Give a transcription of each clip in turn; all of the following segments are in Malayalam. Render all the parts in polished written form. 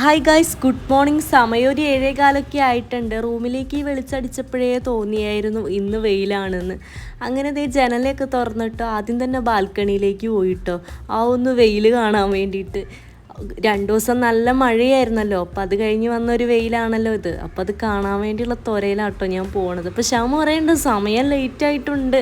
Hi guys, good morning. സമയം ഒരു 7:15 ആയിട്ടുണ്ട്. റൂമിലേക്ക് വെളിച്ചടിച്ചപ്പോഴേ തോന്നിയായിരുന്നു ഇന്ന് വെയിലാണെന്ന്. അങ്ങനെ ദേ ജനലൊക്കെ തുറന്നിട്ടോ ആദ്യം തന്നെ ബാൽക്കണിയിലേക്ക് പോയിട്ടോ ആ ഒന്ന് വെയിൽ കാണാൻ വേണ്ടിയിട്ട്. 2 ദിവസം നല്ല മഴയായിരുന്നല്ലോ, അപ്പം അത് കഴിഞ്ഞ് വന്നൊരു വെയിലാണല്ലോ ഇത്. അപ്പം അത് കാണാൻ വേണ്ടിയുള്ള ത്വരയിലാട്ടോ ഞാൻ പോണത്. അപ്പം ശ്യാമ പറയുന്നുണ്ട് സമയം ലേറ്റ് ആയിട്ടുണ്ട്,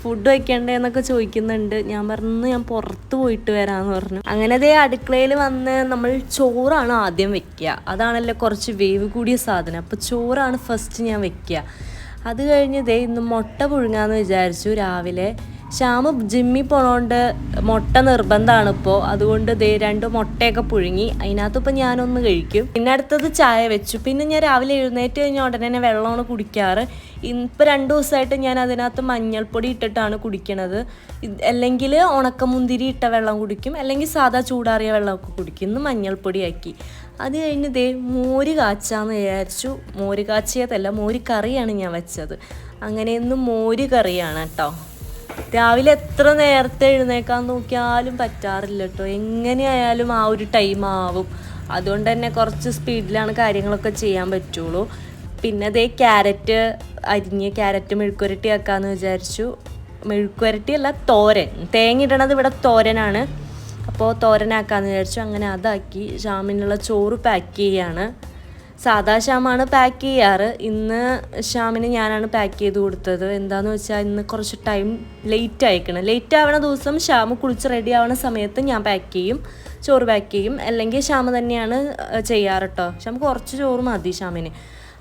ഫുഡ് വയ്ക്കണ്ടേ എന്നൊക്കെ ചോദിക്കുന്നുണ്ട്. ഞാൻ പറഞ്ഞു ഞാൻ പുറത്ത് പോയിട്ട് വരാമെന്ന് പറഞ്ഞു. അങ്ങനെ ദേ അടുക്കളയിൽ വന്ന് നമ്മൾ ചോറാണ് ആദ്യം വെക്കുക. അതാണല്ലോ കുറച്ച് വേവ് കൂടിയ സാധനം. അപ്പോൾ ചോറാണ് ഫസ്റ്റ് ഞാൻ വെക്കുക. അത് കഴിഞ്ഞ് ദേ ഇന്ന് മുട്ട പുഴുങ്ങാമെന്ന് വിചാരിച്ചു. രാവിലെ ശ്യാമ് ജിമ്മിൽ പോണോണ്ട് മുട്ട നിർബന്ധമാണ് ഇപ്പോൾ. അതുകൊണ്ട് ദേ 2 മുട്ടയൊക്കെ പുഴുങ്ങി. അതിനകത്ത് ഇപ്പം ഞാനൊന്ന് കഴിക്കും. പിന്നെ അടുത്തത് ചായ വെച്ചു. പിന്നെ ഞാൻ രാവിലെ എഴുന്നേറ്റ് കഴിഞ്ഞാൽ ഉടനെ തന്നെ വെള്ളമാണ് കുടിക്കാറ്. ഇപ്പം 2 ദിവസമായിട്ട് ഞാൻ അതിനകത്ത് മഞ്ഞൾപ്പൊടി ഇട്ടിട്ടാണ് കുടിക്കണത്. അല്ലെങ്കിൽ ഉണക്കമുന്തിരി ഇട്ട വെള്ളം കുടിക്കും, അല്ലെങ്കിൽ സാധാ ചൂടാറിയ വെള്ളമൊക്കെ കുടിക്കും. ഇന്ന് മഞ്ഞൾപ്പൊടിയാക്കി. അത് കഴിഞ്ഞ് ദേ മോര് കാച്ചാന്ന് വിചാരിച്ചു. മോര് കാച്ചിയതല്ല, മോര് കറിയാണ് ഞാൻ വെച്ചത്. അങ്ങനെ ഇന്ന് മോര് കറിയാണ് കേട്ടോ. രാവിലെ എത്ര നേരത്തെ എഴുന്നേക്കാൻ നോക്കിയാലും പറ്റാറില്ല കേട്ടോ. എങ്ങനെയായാലും ആ ഒരു ടൈം ആവും. അതുകൊണ്ട് തന്നെ കുറച്ച് സ്പീഡിലാണ് കാര്യങ്ങളൊക്കെ ചെയ്യാൻ പറ്റുള്ളൂ. പിന്നെ അതേ ക്യാരറ്റ് മെഴുക്കുരട്ടി ആക്കാമെന്ന് വിചാരിച്ചു. മെഴുക്കുരട്ടിയല്ല, തോരൻ. തേങ്ങ ഇടണത് ഇവിടെ തോരനാണ്. അപ്പോൾ തോരനാക്കാമെന്ന് വിചാരിച്ചു. അങ്ങനെ അതാക്കി. ഷാമിനുള്ള ചോറ് പാക്ക് ചെയ്യാണ്. സാധാ ഷാമാണ് പാക്ക് ചെയ്യാറ്. ഇന്ന് ഷാമിന് ഞാനാണ് പാക്ക് ചെയ്ത് കൊടുത്തത്. എന്താണെന്ന് വെച്ചാൽ ഇന്ന് കുറച്ച് ടൈം ലേറ്റ് ആയിക്കണം. ലേറ്റ് ആവണ ദിവസം ഷാമ് കുളിച്ച് റെഡി ആവണ സമയത്ത് ഞാൻ പാക്ക് ചെയ്യും, ചോറ് പാക്ക് ചെയ്യും. അല്ലെങ്കിൽ ഷാമ് തന്നെയാണ് ചെയ്യാറ് കേട്ടോ. ഷാമ് കുറച്ച് ചോറ് മതി ഷാമിന്.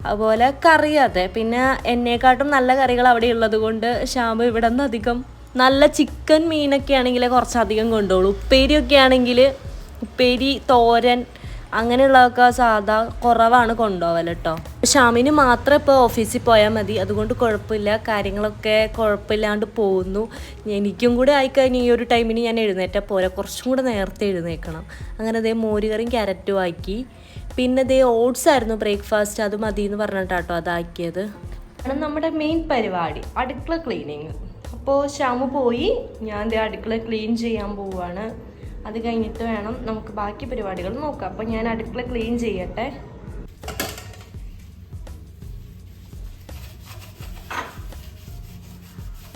അതുപോലെ കറി അതെ. പിന്നെ എന്നെക്കാട്ടും നല്ല കറികൾ അവിടെ ഉള്ളത് കൊണ്ട് ഷാമ് ഇവിടെ നിന്ന് അധികം നല്ല ചിക്കൻ മീനൊക്കെ ആണെങ്കിൽ കുറച്ചധികം കൊണ്ടുപോകും. ഉപ്പേരിയൊക്കെ ആണെങ്കിൽ ഉപ്പേരി, തോരൻ അങ്ങനെയുള്ളതൊക്കെ സാധാ കുറവാണ് കൊണ്ടുപോകൽ കേട്ടോ. ഷാമിന് മാത്രം ഇപ്പോൾ ഓഫീസിൽ പോയാൽ മതി. അതുകൊണ്ട് കുഴപ്പമില്ല, കാര്യങ്ങളൊക്കെ കുഴപ്പമില്ലാണ്ട് പോകുന്നു. എനിക്കും കൂടെ ആയിക്കഴിഞ്ഞ് ഈ ഒരു ടൈമിന് ഞാൻ എഴുന്നേറ്റാൽ പോരാ, കുറച്ചും കൂടെ നേരത്തെ എഴുന്നേൽക്കണം. അങ്ങനെ അതേ മോരുകറിയും ക്യാരറ്റും ആക്കി. പിന്നെ ദേ ഓട്സ് ആയിരുന്നു ബ്രേക്ക്ഫാസ്റ്റ്. അത് മതി എന്ന് പറഞ്ഞിട്ടാട്ടോ അതാക്കിയത്. നമ്മുടെ മെയിൻ പരിപാടി അടുക്കള ക്ലീനിങ്. അപ്പോൾ ഷാമു പോയി, ഞാൻ ദേ അടുക്കള ക്ലീൻ ചെയ്യാൻ പോവുകയാണ്. അത് കഴിഞ്ഞിട്ട് വേണം നമുക്ക് ബാക്കി പരിപാടികൾ നോക്കാം. അപ്പോൾ ഞാൻ അടുക്കള ക്ലീൻ ചെയ്യട്ടെ.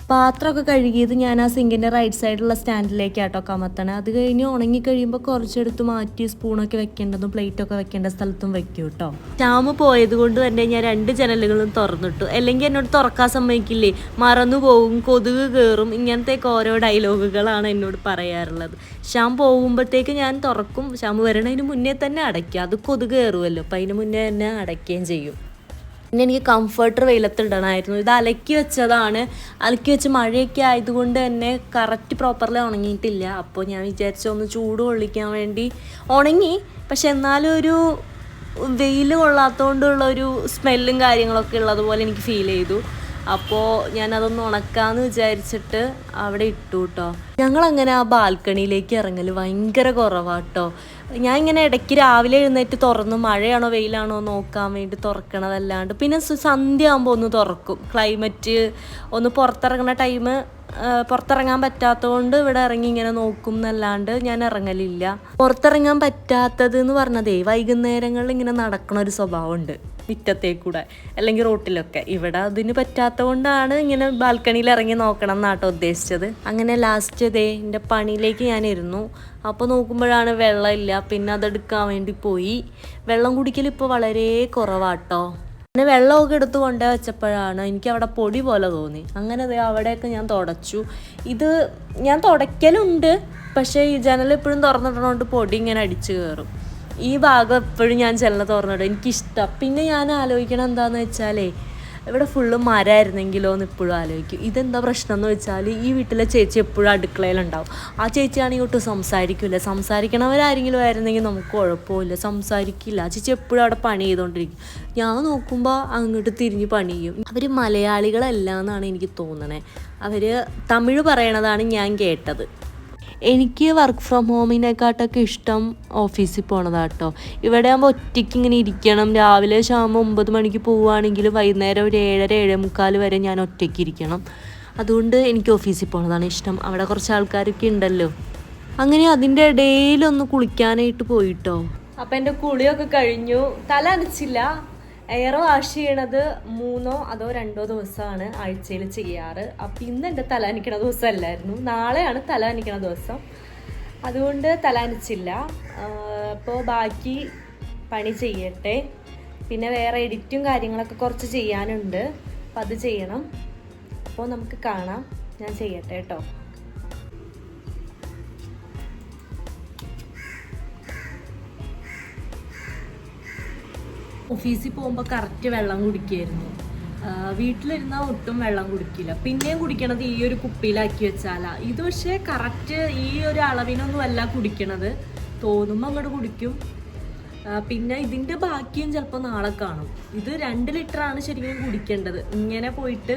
പാത്രമൊക്കെ കഴുകിയത് ഞാൻ ആ സിങ്കിൻ്റെ റൈറ്റ് സൈഡിലുള്ള സ്റ്റാൻഡിലേക്കാട്ടോ കമത്തണേ. അത് കഴിഞ്ഞ് ഉണങ്ങി കഴിയുമ്പോൾ കുറച്ചെടുത്ത് മാറ്റി സ്പൂണൊക്കെ വെക്കേണ്ടതും പ്ലേറ്റൊക്കെ വെക്കേണ്ട സ്ഥലത്തും വെക്കും കേട്ടോ. ഷാമ് പോയത് കൊണ്ട് തന്നെ ഞാൻ 2 ജനലുകളും തുറന്നിട്ടു. അല്ലെങ്കിൽ എന്നോട് തുറക്കാൻ സമ്മതിക്കില്ലേ, മറന്നു പോവും, കൊതുക് കയറും, ഇങ്ങനത്തെയൊക്കെ ഓരോ ഡയലോഗുകളാണ് എന്നോട് പറയാറുള്ളത്. ഷാം പോകുമ്പോഴത്തേക്ക് ഞാൻ തുറക്കും, ഷാമ് വരണതിന് മുന്നേ തന്നെ അടയ്ക്കുക. അത് കൊതുക് കയറുമല്ലോ, അപ്പം അതിന് മുന്നേ തന്നെ അടയ്ക്കുകയും ചെയ്യും. പിന്നെ എനിക്ക് കംഫർട്ടർ വെയിലത്തിടണമായിരുന്നു. ഇത് അലക്കി വെച്ചതാണ്. അലക്കി വെച്ച് മഴയൊക്കെ ആയതുകൊണ്ട് തന്നെ കറക്റ്റ് പ്രോപ്പർലി ഉണങ്ങിയിട്ടില്ല. അപ്പോൾ ഞാൻ വിചാരിച്ചു ഒന്ന് ചൂട് കൊള്ളിക്കാൻ വേണ്ടി ഉണങ്ങി. പക്ഷെ എന്നാലും ഒരു വെയിൽ കൊള്ളാത്തതുകൊണ്ടുള്ള ഒരു സ്മെല്ലും കാര്യങ്ങളൊക്കെ ഉള്ളതുപോലെ എനിക്ക് ഫീൽ ചെയ്തു. അപ്പോൾ ഞാനതൊന്ന് ഉണക്കാമെന്ന് വിചാരിച്ചിട്ട് അവിടെ ഇട്ടു കേട്ടോ. ഞങ്ങളങ്ങനെ ആ ബാൽക്കണിയിലേക്ക് ഇറങ്ങൽ ഭയങ്കര കുറവാട്ടോ. ഞാൻ ഇങ്ങനെ ഇടയ്ക്ക് രാവിലെ എഴുന്നേറ്റ് തുറന്നു മഴയാണോ വെയിലാണോ നോക്കാൻ വേണ്ടി തുറക്കണതല്ലാണ്ട്, പിന്നെ സന്ധ്യ ആകുമ്പോൾ ഒന്ന് തുറക്കും. ക്ലൈമറ്റ് ഒന്ന് പുറത്തിറങ്ങുന്ന ടൈം പുറത്തിറങ്ങാൻ പറ്റാത്തതുകൊണ്ട് ഇവിടെ ഇറങ്ങി ഇങ്ങനെ നോക്കും എന്നല്ലാണ്ട് ഞാൻ ഇറങ്ങലില്ല. പുറത്തിറങ്ങാൻ പറ്റാത്തത് എന്ന് പറഞ്ഞതേ വൈകുന്നേരങ്ങളിൽ ഇങ്ങനെ നടക്കണ ഒരു സ്വഭാവമുണ്ട് മുറ്റത്തേക്കൂടെ അല്ലെങ്കിൽ റോട്ടിലൊക്കെ. ഇവിടെ അതിന് പറ്റാത്ത കൊണ്ടാണ് ഇങ്ങനെ ബാൽക്കണിയിൽ ഇറങ്ങി നോക്കണം എന്നാട്ടോ ഉദ്ദേശിച്ചത്. അങ്ങനെ ലാസ്റ്റ് ദേ എൻ്റെ പണിയിലേക്ക് ഞാൻ ഇരുന്നു. അപ്പോൾ നോക്കുമ്പോഴാണ് വെള്ളമില്ല. പിന്നെ അതെടുക്കാൻ വേണ്ടി പോയി. വെള്ളം കുടിക്കൽ ഇപ്പോൾ വളരെ കുറവാട്ടോ. പിന്നെ വെള്ളമൊക്കെ എടുത്ത് കൊണ്ടേ വെച്ചപ്പോഴാണ് എനിക്ക് അവിടെ പൊടി പോലെ തോന്നി. അങ്ങനെ അവിടെയൊക്കെ ഞാൻ തുടച്ചു. ഇത് ഞാൻ തുടയ്ക്കലുണ്ട്, പക്ഷേ ഈ ജനൽ എപ്പോഴും തുറന്നിടുന്നതുകൊണ്ട് പൊടി ഇങ്ങനെ അടിച്ചു കയറും. ഈ ഭാഗം എപ്പോഴും ഞാൻ ജനൽ തുറന്നിടും, എനിക്കിഷ്ടം. പിന്നെ ഞാൻ ആലോചിക്കണം എന്താണെന്ന് വെച്ചാലേ, ഇവിടെ ഫുള്ള് മരമായിരുന്നെങ്കിലോ എന്ന് ഇപ്പോഴും ആലോചിക്കും. ഇതെന്താ പ്രശ്നം എന്ന് വെച്ചാൽ ഈ വീട്ടിലെ ചേച്ചി എപ്പോഴും അടുക്കളയിലുണ്ടാവും. ആ ചേച്ചിയാണെങ്കിൽ ഒട്ടും സംസാരിക്കില്ല. സംസാരിക്കണവരാരെങ്കിലും ആയിരുന്നെങ്കിൽ നമുക്ക് കുഴപ്പമില്ല, സംസാരിക്കില്ല. ആ ചേച്ചി എപ്പോഴും അവിടെ പണി ചെയ്തുകൊണ്ടിരിക്കും. ഞാൻ നോക്കുമ്പോൾ അങ്ങോട്ട് തിരിഞ്ഞ് പണി ചെയ്യും. അവർ മലയാളികളല്ല എന്നാണ് എനിക്ക് തോന്നണേ. അവർ തമിഴ് പറയണതാണ് ഞാൻ കേട്ടത്. എനിക്ക് വർക്ക് ഫ്രം ഹോമിനെക്കാട്ടൊക്കെ ഇഷ്ടം ഓഫീസിൽ പോണതാട്ടോ. ഇവിടെ ആകുമ്പോൾ ഒറ്റയ്ക്ക് ഇങ്ങനെ ഇരിക്കണം. രാവിലെ ഷാമ 9 മണിക്ക് പോവുകയാണെങ്കിൽ വൈകുന്നേരം ഒരു 7:30 7:45 വരെ ഞാൻ ഒറ്റയ്ക്ക് ഇരിക്കണം. അതുകൊണ്ട് എനിക്ക് ഓഫീസിൽ പോണതാണ് ഇഷ്ടം. അവിടെ കുറച്ച് ആൾക്കാരൊക്കെ ഉണ്ടല്ലോ. അങ്ങനെ അതിൻ്റെ ഇടയിലൊന്ന് കുളിക്കാനായിട്ട് പോയിട്ടോ. അപ്പം എൻ്റെ കുളിയൊക്കെ കഴിഞ്ഞു. തല നനച്ചില്ല. എയർ വാഷ് ചെയ്യണത് 3 അതോ 2 ദിവസമാണ് ആഴ്ചയിൽ ചെയ്യാറ്. അപ്പം ഇന്ന് എൻ്റെ തല നനയ്ക്കണ ദിവസമല്ലായിരുന്നു, നാളെയാണ് തല നനയ്ക്കണ ദിവസം. അതുകൊണ്ട് തല നനച്ചില്ല. അപ്പോൾ ബാക്കി പണി ചെയ്യട്ടെ. പിന്നെ വേറെ എഡിറ്റും കാര്യങ്ങളൊക്കെ കുറച്ച് ചെയ്യാനുണ്ട്, അപ്പം അത് ചെയ്യണം. അപ്പോൾ നമുക്ക് കാണാം, ഞാൻ ചെയ്യട്ടെ കേട്ടോ. ഓഫീസിൽ പോകുമ്പോൾ കറക്റ്റ് വെള്ളം കുടിക്കുമായിരുന്നു. വീട്ടിലിരുന്നാൽ ഒട്ടും വെള്ളം കുടിക്കില്ല. പിന്നെയും കുടിക്കണത് ഈ ഒരു കുപ്പിയിലാക്കി വെച്ചാലാ. ഇത് പക്ഷേ കറക്റ്റ് ഈ ഒരു അളവിനൊന്നും അല്ല കുടിക്കണത്, തോന്നുമ്പോൾ അങ്ങോട്ട് കുടിക്കും. പിന്നെ ഇതിൻ്റെ ബാക്കിയും ചിലപ്പോൾ നാളെ കാണും. ഇത് 2 ലിറ്ററാണ് ശരിക്കും കുടിക്കേണ്ടത്. ഇങ്ങനെ പോയിട്ട്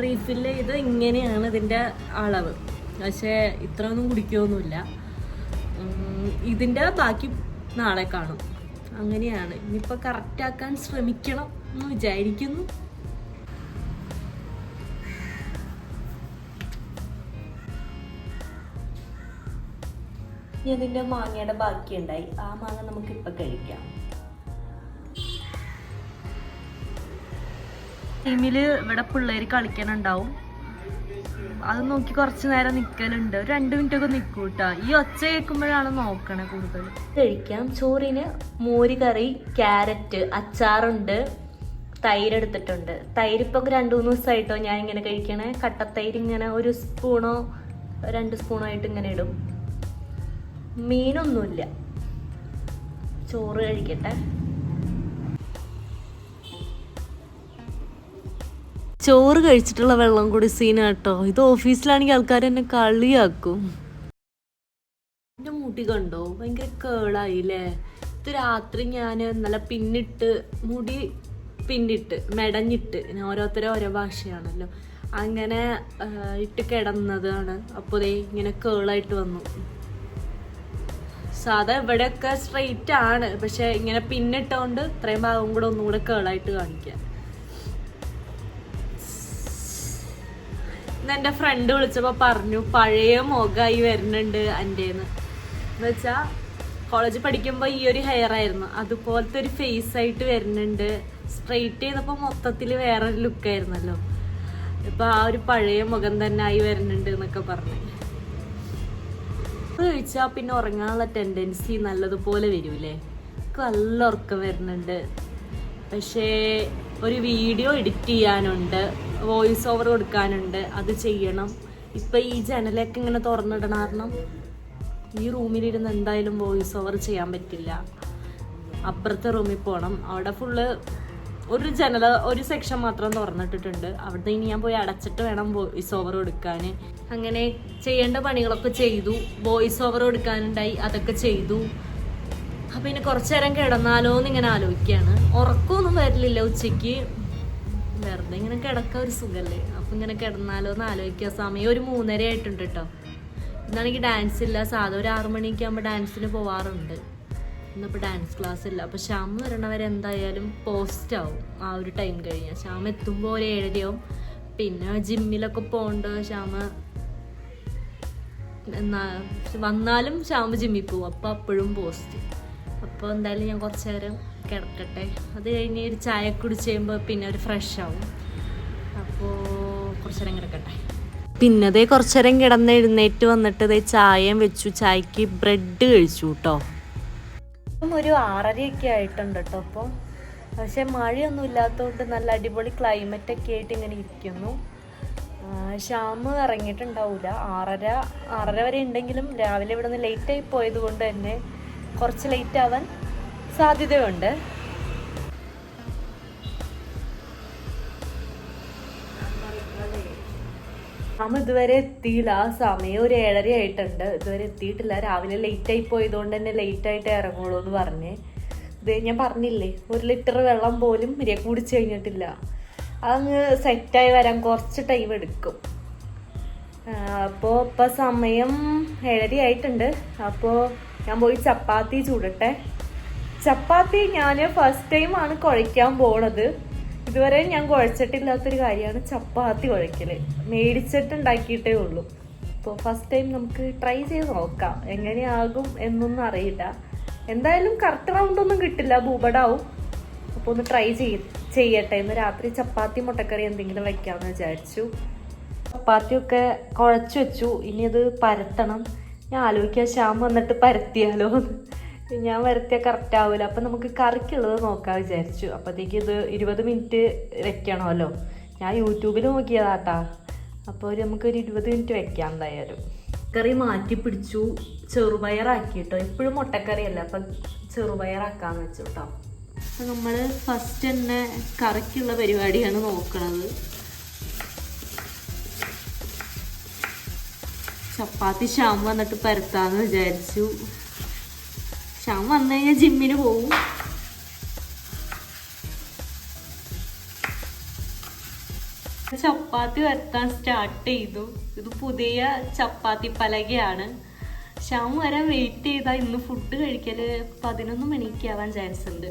റീഫില്ല് ചെയ്ത് ഇങ്ങനെയാണ് ഇതിൻ്റെ അളവ്. പക്ഷേ ഇത്രയൊന്നും കുടിക്കുകയൊന്നുമില്ല. ഇതിൻ്റെ ബാക്കി നാളെ കാണും. അങ്ങനെയാണ്. ഇനിയിപ്പോൾ കറക്റ്റാക്കാൻ ശ്രമിക്കണം എന്ന് വിചാരിക്കുന്നു. ഇതിൻ്റെ മാങ്ങയുടെ ബാക്കി ഉണ്ടായി. ആ മാങ്ങ നമുക്കിപ്പോൾ കഴിക്കാം. ടീമിൽ ഇവിടെ പിള്ളേർ കളിക്കാനുണ്ടാവും. അത് നോക്കി കുറച്ച് നേരം നിൽക്കലുണ്ട്. ഒരു 2 മിനിറ്റൊക്കെ നിൽക്കും കേട്ടോ. ഈ ഒച്ച കേൾക്കുമ്പോഴാണ് നോക്കണേ കൂടുതൽ. കഴിക്കാം. ചോറിന് മോര് കറി, ക്യാരറ്റ്, അച്ചാറുണ്ട്, തൈര് എടുത്തിട്ടുണ്ട്. തൈര് ഇപ്പം 2-3 ദിവസമായിട്ടോ ഞാൻ ഇങ്ങനെ കഴിക്കണേ. കട്ടത്തൈര് ഇങ്ങനെ 1 സ്പൂണോ 2 സ്പൂണോ ആയിട്ട് ഇങ്ങനെ ഇടും. മീനൊന്നുമില്ല. ചോറ് കഴിക്കട്ടെ. ചോറ് കഴിച്ചിട്ടുള്ള വെള്ളം കൂടി സീനാട്ടോ. ഇത് ഓഫീസിലാണെങ്കിൽ ആൾക്കാർ എന്നെ കളിയാക്കും. എൻ്റെ മുടി കണ്ടോ, ഭയങ്കര കേളായില്ലേ. ഇത് രാത്രി ഞാൻ നല്ല മുടി പിന്നിട്ട് മെടഞ്ഞിട്ട്, ഓരോരുത്തരും ഓരോ ഭാഷയാണല്ലോ, അങ്ങനെ ഇട്ട് കിടന്നതാണ്. അപ്പോൾ ദേ ഇങ്ങനെ കേളായിട്ട് വന്നു. സാധാ ഇവിടെയൊക്കെ സ്ട്രെയിറ്റ് ആണ്, പക്ഷെ ഇങ്ങനെ പിന്നിട്ടുകൊണ്ട് ഇത്രയും ഭാഗം കൂടെ ഒന്നുകൂടെ കേളായിട്ട് കാണിക്കാം. ഇന്ന് എൻ്റെ ഫ്രണ്ട് വിളിച്ചപ്പോൾ പറഞ്ഞു പഴയ മുഖമായി വരുന്നുണ്ട് എൻ്റെന്ന്. എന്നുവെച്ചാൽ കോളേജിൽ പഠിക്കുമ്പോൾ ഈ ഒരു ഹെയർ ആയിരുന്നു, അതുപോലത്തെ ഒരു ഫേസ് ആയിട്ട് വരുന്നുണ്ട്. സ്ട്രെയിറ്റ് ചെയ്തപ്പോൾ മൊത്തത്തിൽ വേറൊരു ലുക്കായിരുന്നല്ലോ. ഇപ്പം ആ ഒരു പഴയ മുഖം തന്നെ ആയി വരുന്നുണ്ട് എന്നൊക്കെ പറഞ്ഞു. കഴിച്ചാൽ പിന്നെ ഉറങ്ങാനുള്ള ടെൻഡൻസി നല്ലതുപോലെ വരൂലേ. എനിക്ക് നല്ല ഉറക്കം വരുന്നുണ്ട്. പക്ഷേ ഒരു വീഡിയോ എഡിറ്റ് ചെയ്യാനുണ്ട്, വോയിസ് ഓവർ കൊടുക്കാനുണ്ട്, അത് ചെയ്യണം. ഇപ്പം ഈ ജനലൊക്കെ ഇങ്ങനെ തുറന്നിടണം. കാരണം ഈ റൂമിലിരുന്ന് എന്തായാലും വോയിസ് ഓവർ ചെയ്യാൻ പറ്റില്ല. അപ്പുറത്തെ റൂമിൽ പോകണം. അവിടെ ഫുള്ള് ഒരു സെക്ഷൻ മാത്രം തുറന്നിട്ടിട്ടുണ്ട്. അവിടെ ഇനി ഞാൻ പോയി അടച്ചിട്ട് വേണം വോയിസ് ഓവർ കൊടുക്കാൻ. അങ്ങനെ ചെയ്യേണ്ട പണികളൊക്കെ ചെയ്തു. വോയിസ് ഓവർ കൊടുക്കാനുണ്ടായി, അതൊക്കെ ചെയ്തു. അപ്പം ഇനി കുറച്ചു നേരം കിടന്നാലോ എന്ന് ഇങ്ങനെ ആലോചിക്കുകയാണ്. ഉറക്കമൊന്നും വരില്ല ഉച്ചയ്ക്ക്, വെറുതെ ഇങ്ങനെ കിടക്കാൻ ഒരു സുഖമല്ലേ. അപ്പം ഇങ്ങനെ കിടന്നാലോ എന്ന് ആലോചിക്കുക. സമയം ഒരു 3:30 ആയിട്ടുണ്ട് കേട്ടോ. ഇന്നാണെങ്കിൽ ഡാൻസ് ഇല്ല. സാധാ ഒരു 6 മണിയൊക്കെ ആകുമ്പോൾ ഡാൻസിന് പോവാറുണ്ട്. ഇന്നിപ്പോൾ ഡാൻസ് ക്ലാസ് ഇല്ല. അപ്പോൾ ശ്യാം വരണവരെ എന്തായാലും പോസ്റ്റ് ആവും ആ ഒരു ടൈം കഴിഞ്ഞാൽ. ശ്യാം എത്തുമ്പോൾ ഒരു 7:30 ആവും. പിന്നെ ജിമ്മിലൊക്കെ പോകണ്ട ശ്യാം. വന്നാലും ശ്യാം ജിമ്മിൽ പോവും. അപ്പോൾ അപ്പോഴും പോസ്റ്റ്. അപ്പോൾ എന്തായാലും ഞാൻ കുറച്ച് നേരം കിടക്കട്ടെ. അത് കഴിഞ്ഞ് ഒരു ചായ കുടിച്ച് കഴിയുമ്പോൾ പിന്നെ ഒരു ഫ്രഷ് ആവും. അപ്പോൾ കുറച്ച് നേരം കിടക്കട്ടെ. പിന്നെ അതേ കുറച്ച് നേരം കിടന്ന് എഴുന്നേറ്റ് വന്നിട്ട് അതേ ചായയും വെച്ചു. ചായക്ക് ബ്രെഡ് കഴിച്ചു കേട്ടോ. ഇപ്പം ഒരു 6:30 ആയിട്ടുണ്ട് കേട്ടോ. അപ്പോൾ പക്ഷെ മഴയൊന്നും ഇല്ലാത്തതുകൊണ്ട് നല്ല അടിപൊളി ക്ലൈമറ്റൊക്കെ ആയിട്ട് ഇങ്ങനെ ഇരിക്കുന്നു. ശ്യാം ഇറങ്ങിയിട്ടുണ്ടാവില്ല. 6:30 വരെ ഉണ്ടെങ്കിലും രാവിലെ ഇവിടെ നിന്ന് ലേറ്റായി പോയത് കൊണ്ട് തന്നെ കുറച്ച് ലേറ്റ് ആവാൻ സാധ്യതയുണ്ട്. ശ്യാം ഇതുവരെ എത്തിയില്ല. സമയം ഒരു 7:30 ആയിട്ടുണ്ട്. ഇതുവരെ എത്തിയിട്ടില്ല. രാവിലെ ലേറ്റായി പോയതുകൊണ്ട് തന്നെ ലേറ്റായിട്ട് ഇറങ്ങുള്ളൂ എന്ന് പറഞ്ഞ്. ഇത് ഞാൻ പറഞ്ഞില്ലേ, 1 ലിറ്റർ വെള്ളം പോലും മര്യാദ കുടിച്ച് കഴിഞ്ഞിട്ടില്ല. അതങ്ങ് സെറ്റായി വരാൻ കുറച്ച് ടൈം എടുക്കും. അപ്പോൾ ഇപ്പം സമയം 7:30 ആയിട്ടുണ്ട്. അപ്പോൾ ഞാൻ പോയി ചപ്പാത്തി ചൂടട്ടെ. ചപ്പാത്തി ഞാൻ ഫസ്റ്റ് ടൈമാണ് കുഴയ്ക്കാൻ പോണത്. ഇതുവരെ ഞാൻ കുഴച്ചിട്ടില്ലാത്തൊരു കാര്യമാണ് ചപ്പാത്തി കുഴയ്ക്കൽ. മേടിച്ചിട്ടുണ്ടാക്കിയിട്ടേ ഉള്ളൂ. അപ്പോൾ ഫസ്റ്റ് ടൈം നമുക്ക് ട്രൈ ചെയ്ത് നോക്കാം. എങ്ങനെയാകും എന്നൊന്നും അറിയില്ല. എന്തായാലും കറക്റ്റ് റൗണ്ടൊന്നും കിട്ടില്ല, ഭൂപടാവും. അപ്പോൾ ഒന്ന് ട്രൈ ചെയ്യട്ടെ. ഇന്ന് രാത്രി ചപ്പാത്തി മുട്ടക്കറി എന്തെങ്കിലും വെക്കാമെന്ന് വിചാരിച്ചു. ചപ്പാത്തിയൊക്കെ കുഴച്ച് വെച്ചു, ഇനി അത് പരത്തണം. ഞാൻ ആലോചിക്കാം ശ്യാം വന്നിട്ട് പരത്തിയാലോ എന്ന്. ഞാൻ വരത്തിയാൽ കറക്റ്റ് ആവില്ല. അപ്പം നമുക്ക് കറിക്കുള്ളത് നോക്കാൻ വിചാരിച്ചു. അപ്പോഴത്തേക്ക് ഇത് 20 മിനിറ്റ് വെക്കണമല്ലോ. ഞാൻ യൂട്യൂബിൽ നോക്കിയതാട്ടാ. അപ്പോൾ നമുക്കൊരു 20 മിനിറ്റ് വെക്കാം എന്തായാലും. കറി മാറ്റി പിടിച്ചു, ചെറുപയറാക്കി കേട്ടോ. എപ്പോഴും മുട്ടക്കറിയല്ല, അപ്പം ചെറുപയറാക്കാന്ന് വെച്ചു കേട്ടോ. അപ്പം നമ്മൾ ഫസ്റ്റ് തന്നെ കറിക്കുള്ള പരിപാടിയാണ് നോക്കണത്. ചപ്പാത്തി ശ്യാം വന്നിട്ട് പരത്താന്ന് വിചാരിച്ചു. ശ്യാം വന്നു കഴിഞ്ഞാൽ ജിമ്മിന് പോവും. ചപ്പാത്തി വരുത്താൻ സ്റ്റാർട്ട് ചെയ്തു. ഇത് പുതിയ ചപ്പാത്തി പലകയാണ്. ശ്യാം വരാൻ വെയിറ്റ് ചെയ്താൽ ഇന്ന് ഫുഡ് കഴിക്കല് 11 മണിക്ക് ആവാൻ ചാൻസ് ഉണ്ട്.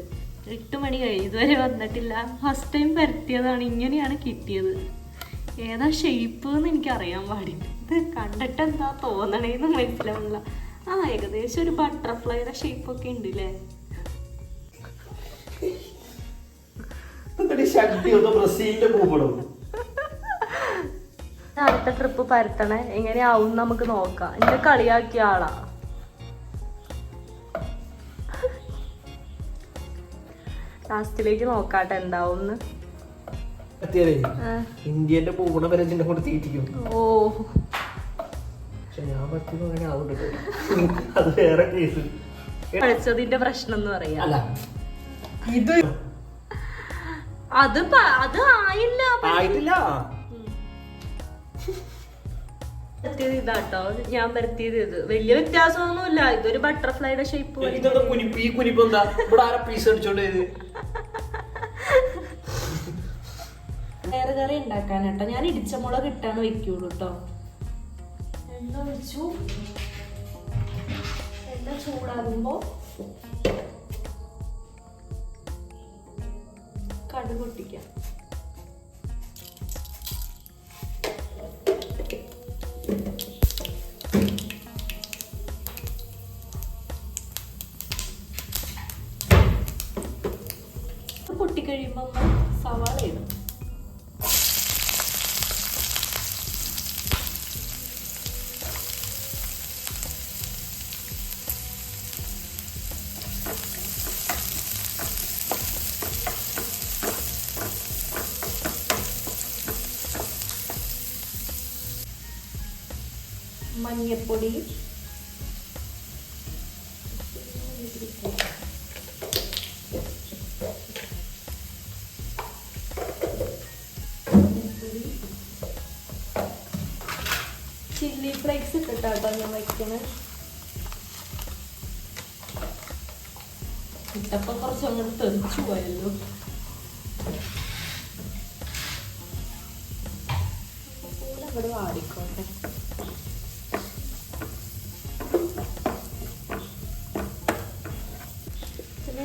8 മണി കഴിഞ്ഞു, ഇതുവരെ വന്നിട്ടില്ല. ഫസ്റ്റ് ടൈം പരത്തിയതാണ്, ഇങ്ങനെയാണ് കിട്ടിയത്. ഏതാ ഷേപ്പ് എന്ന് എനിക്കറിയാൻ പാടില്ല. ഇത് കണ്ടിട്ട് എന്താ തോന്നണേന്ന് മനസ്സിലാവില്ല. ഏകദേശം ഒരു ബട്ടർഫ്ലൈയുടെ ഷേപ്പൊക്കെ ഉണ്ട് അല്ലേ? അടുത്ത ട്രിപ്പ് പരത്തണേ, എങ്ങനെയാവും നമുക്ക് നോക്കാം. എന്റെ കളിയാക്കിയ ആളാ. ലാസ്റ്റിലേക്ക് നോക്കാട്ടെ എന്താവും. ഇന്ത്യന്റെ പൂണ വരെ കൊണ്ട് തീറ്റിക്കും. ഓ, ഞാൻ പറ്റുന്നു അങ്ങനെ ആവുന്നുണ്ട്. അത് വേറെ കേസ്. കളിച്ചതിന്റെ പ്രശ്നം എന്ന് പറയാ. ഇത് അത് ആയില്ല, ആയിട്ടില്ല. ഇതാട്ടോ ഞാൻ പരത്തിയത്. ഇത് വലിയ വ്യത്യാസമൊന്നുമില്ല. ഇതൊരു ബട്ടർഫ്ലൈയുടെ ഷേപ്പ്. വേറെ കറി ഉണ്ടാക്കാനട്ടോ. ഞാൻ ഇടിച്ച മുളക് ഇട്ടാണ് വെക്കുള്ളൂ കേട്ടോ. എണ്ണ ഒഴിച്ചു. എണ്ണ ചൂടാകുമ്പോ കടുക് പൊട്ടിക്കാം. പൊട്ടിക്കഴിയുമ്പോ സവാള ഇടും. മഞ്ഞപ്പൊടി, ചില്ലി ഫ്ലേക്സ് ഇട്ടിട്ടാട്ടോ ഞാൻ വയ്ക്കണേ. ഇട്ടപ്പോ കുറച്ച് അങ്ങോട്ട് തെറിച്ചു പോയല്ലോ. അങ്ങോട്ട് വാടിക്കോട്ടെ.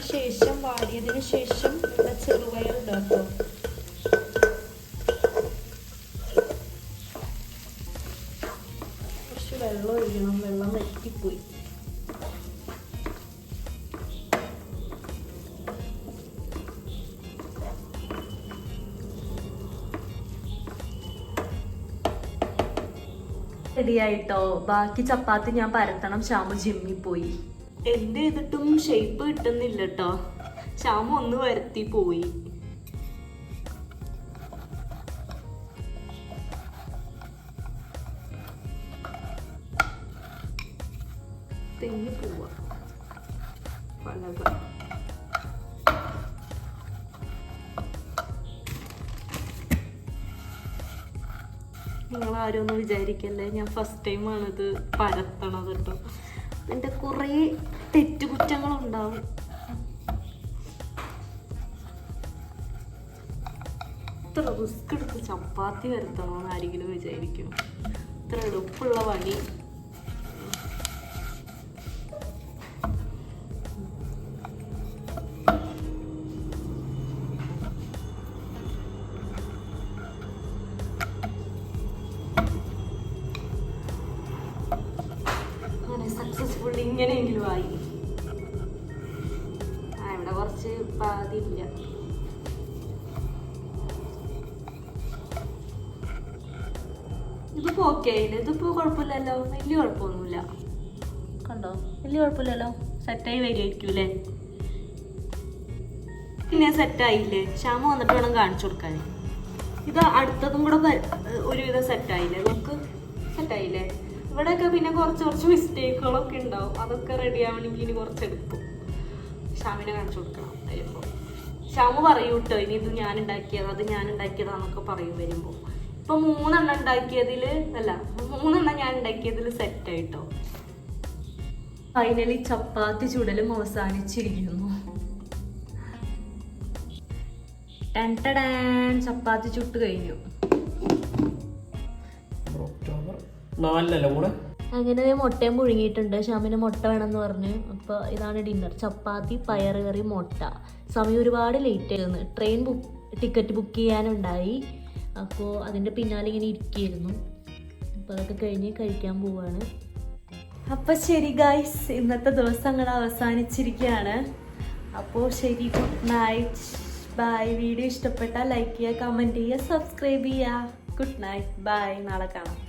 ശേഷം വാടിയതിനു ശേഷം ഇവിടെ ചെറുപയർ ഇടാട്ടോ. കുറച്ച് വെള്ളം ഒഴിക്കണം, വെള്ളം വറ്റിപ്പോയി. റെഡിയായിട്ടോ. ബാക്കി ചപ്പാത്തി ഞാൻ പരത്തണം. ശ്യാമു ജിമ്മിൽ പോയി. എന്ത് ചെയ്തിട്ടും ഷേപ്പ് കിട്ടുന്നില്ല കേട്ടോ. ശ്യാമു ഒന്ന് വരുത്തി പോയി. തെങ്ങി പോവാ പലക. നിങ്ങളാരും ഒന്നും വിചാരിക്കല്ലേ, ഞാൻ ഫസ്റ്റ് ടൈമാണിത് പരത്തണത് കേട്ടോ. എൻ്റെ കുറേ തെറ്റുകുറ്റങ്ങളുണ്ടാവും. ഇത്ര റിസ്ക് എടുത്ത് ചപ്പാത്തി വരുത്തണമെന്ന് ആരെങ്കിലും വിചാരിക്കും. ഇത്ര എളുപ്പമുള്ള പണി. സക്സസ്ഫുള്ളി ഇങ്ങനെയെങ്കിലും ആയി. കുറച്ച് പാതില്ല. ഇതിപ്പോ ഓക്കെ ആയില്ലേ? ഇതിപ്പോ കുഴപ്പമില്ലല്ലോ, വലിയ കുഴപ്പമൊന്നുമില്ല. കണ്ടോ, വലിയ കുഴപ്പമില്ലല്ലോ, സെറ്റായി വരുമായിരിക്കും അല്ലേ? പിന്നെ സെറ്റായില്ലേ? ക്ഷാമ വന്നിട്ട് വേണം കാണിച്ചു കൊടുക്കാൻ. ഇത് അടുത്തതും കൂടെ ഒരുവിധം സെറ്റായില്ലേ? നമുക്ക് സെറ്റായില്ലേ? ഇവിടെയൊക്കെ പിന്നെ കുറച്ച് മിസ്റ്റേക്കുകളൊക്കെ ഉണ്ടാവും. അതൊക്കെ റെഡി ആവണമെങ്കിൽ ഇനി കുറച്ചെടുക്കും. ഷ്യാമിനെ കാണിച്ചു കൊടുക്കണം വരുമ്പോൾ. ഷ്യാമ് പറയൂ കേട്ടോ, ഇനി ഇത് ഞാൻ ഉണ്ടാക്കിയത്, അത് ഞാൻ ഉണ്ടാക്കിയതാന്നൊക്കെ പറയും വരുമ്പോൾ. ഇപ്പൊ 3 എണ്ണം ഉണ്ടാക്കിയതിൽ അല്ല, 3 എണ്ണം ഞാൻ ഉണ്ടാക്കിയതിൽ സെറ്റായിട്ടോ. ഫൈനലി ചപ്പാത്തി ചുടലും അവസാനിച്ചിരിക്കുന്നു. ചപ്പാത്തി ചുട്ട് കഴിഞ്ഞു. അങ്ങനെ മുട്ടയും പുഴുങ്ങിയിട്ടുണ്ട്. ഷ്യാമിന് മുട്ട വേണമെന്ന് പറഞ്ഞു. അപ്പോൾ ഇതാണ് ഡിന്നർ. ചപ്പാത്തി, പയറ് കറി, മുട്ട. സമയം ഒരുപാട് ലേറ്റ് ആയിരുന്നു. ട്രെയിൻ ടിക്കറ്റ് ബുക്ക് ചെയ്യാനുണ്ടായി. അപ്പോൾ അതിൻ്റെ പിന്നാലെ ഇങ്ങനെ ഇരിക്കുകയായിരുന്നു. അപ്പോൾ അതൊക്കെ കഴിഞ്ഞ് കഴിക്കാൻ പോവാണ്. അപ്പോൾ ശരി ഗൈസ്, ഇന്നത്തെ ദിവസം അങ്ങനെ അവസാനിച്ചിരിക്കുകയാണ്. അപ്പോൾ ശരി, ഗുഡ് നൈറ്റ്, ബൈ. വീഡിയോ ഇഷ്ടപ്പെട്ടാൽ ലൈക്ക് ചെയ്യുക, കമൻറ്റ് ചെയ്യുക, സബ്സ്ക്രൈബ് ചെയ്യുക. Good night, bye. നാളെ കാണാം.